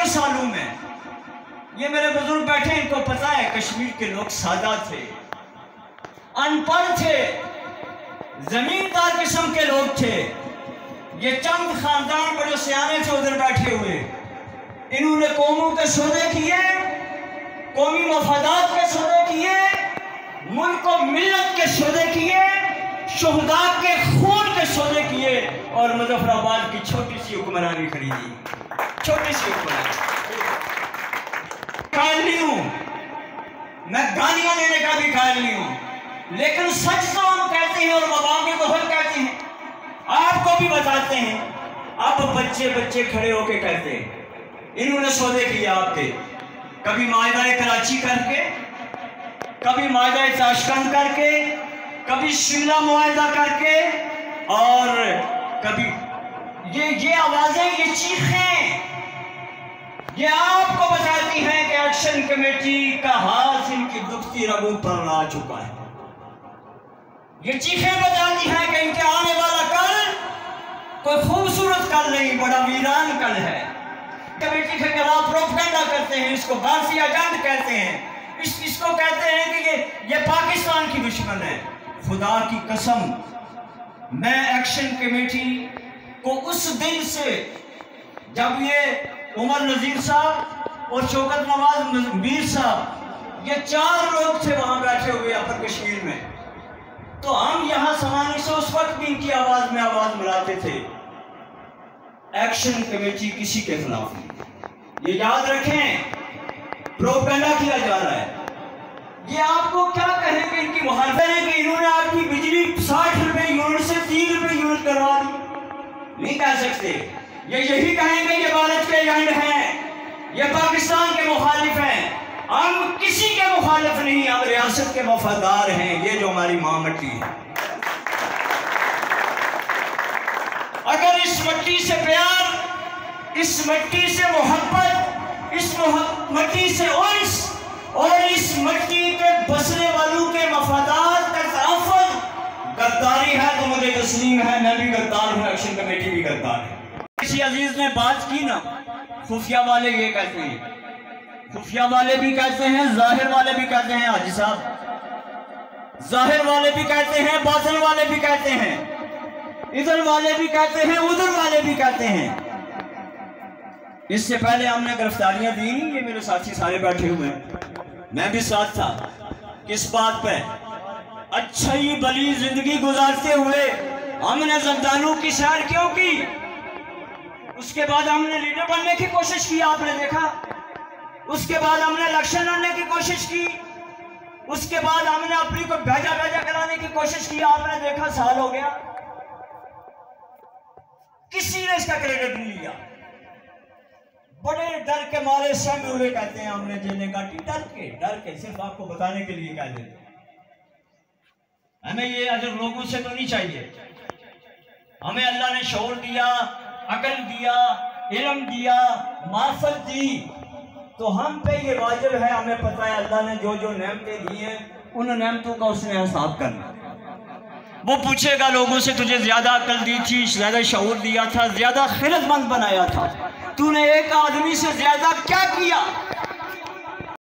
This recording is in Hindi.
सालों में ये मेरे बुजुर्ग बैठे, इनको पता है कश्मीर के लोग सादा थे, अनपढ़ थे, जमींदार किस्म के लोग थे। ये चंद खानदान बड़े सियाने थे उधर बैठे हुए, इन्होंने कौमों के सौदे किए, कौमी मफादात के सौदे किए, मुल्क और मिल्लत के सौदे किए, शुहदा के खून के सौदे किए और मुजफ्फराबाद की छोटी सी हुक्मरानी खरीदी। छोटी सी हुक्मरानी कायल नहीं हूं मैं, गालियां देने का भी कायल नहीं हूं, लेकिन सच तो हम कहते हैं और मवामी बहुत कहते हैं, आपको भी बताते हैं। अब बच्चे बच्चे खड़े होके कहते हैं इन्होंने सौदे किए आपके, कभी मायदा कराची करके, कभी मायदा ताशकंद करके, कभी शिमला मुआहदा करके, और कभी ये आवाजें, ये चीखें, ये आपको बताती हैं कि एक्शन कमेटी का हाथ इनकी दुखती रगों पर आ चुका है। ये चीखें बताती हैं कि इनके आने वाला कल कोई खूबसूरत कल नहीं, बड़ा वीरान कल है। कमेटी के खिलाफ प्रोपेगेंडा करते हैं, इसको गाजिया जंग कहते हैं, इसको कहते हैं कि ये पाकिस्तान की दुश्मन है। खुदा की कसम, मैं एक्शन कमेटी को उस दिन से, जब ये उमर नजीर साहब और शौकत नवाज मीर साहब, ये 4 लोग थे वहां बैठे हुए अपर कश्मीर में, तो हम यहां समाने से उस वक्त भी इनकी आवाज में आवाज मिलाते थे। एक्शन कमेटी किसी के खिलाफ नहीं, ये याद रखें, प्रोपेगेंडा किया जा रहा है। ये आपको क्या कहेंगे, इनकी मुखालफत है कि इन्होंने आपकी बिजली 60 रुपए यूनिट से 3 रुपए यूनिट करवा दी, नहीं कह सकते। ये यही कहेंगे ये भारत के एजेंट हैं, ये पाकिस्तान के मुखालिफ हैं। हम किसी के मुखालिफ नहीं, हम रियासत के वफादार हैं। ये जो हमारी मां मट्टी है, अगर इस मट्टी से प्यार, इस मट्टी से मोहब्बत, इस मट्टी से उन्स और इस मट्टी के बसने वालों के मफादात का तहफ़्फ़ुज़ गद्दारी है तो मुझे तस्लीम है, मैं भी गद्दार हूँ, एक्शन कमेटी भी गद्दार है। किसी अजीज ने बात की ना, खुफिया वाले ये कहते हैं, खुफिया वाले भी कहते हैं, जाहिर वाले भी कहते हैं, हाजी साहब जाहिर वाले भी कहते हैं, बातिन वाले भी कहते हैं, इधर वाले भी कहते हैं, उधर वाले भी कहते हैं। इससे पहले हमने गिरफ्तारियां दी नहीं, ये मेरे साथी सारे बैठे हुए हैं, मैं भी साथ था। किस बात पे? अच्छी भली जिंदगी गुजारते हुए हमने जमदानों की सैर क्यों की? उसके बाद हमने लीडर बनने की कोशिश की, आपने देखा। उसके बाद हमने इलेक्शन लड़ने की कोशिश की, उसके बाद हमने अपनी को भेजा कराने की कोशिश की, आपने देखा साल हो गया, किसी ने इसका क्रेडिट नहीं लिया। बड़े डर के मारे सहमे हुए कहते हैं हमने जेलें काटी, डर के सिर्फ आपको बताने के लिए कह देते। हमें ये अजर लोगों से तो नहीं चाहिए, हमें अल्लाह ने शऊर दिया, अकल दिया, इल्म दिया, मार्फत दी, तो हम पे ये वाजिब है, हमें पता है अल्लाह ने जो जो नेमतें दी हैं उन नेमतों का उसने हिसाब करना। वो पूछेगा लोगों से, तुझे ज्यादा अकल दी थी, ज्यादा शऊर दिया था, ज्यादा खिरतमंद बनाया था, तूने एक आदमी से ज्यादा क्या किया?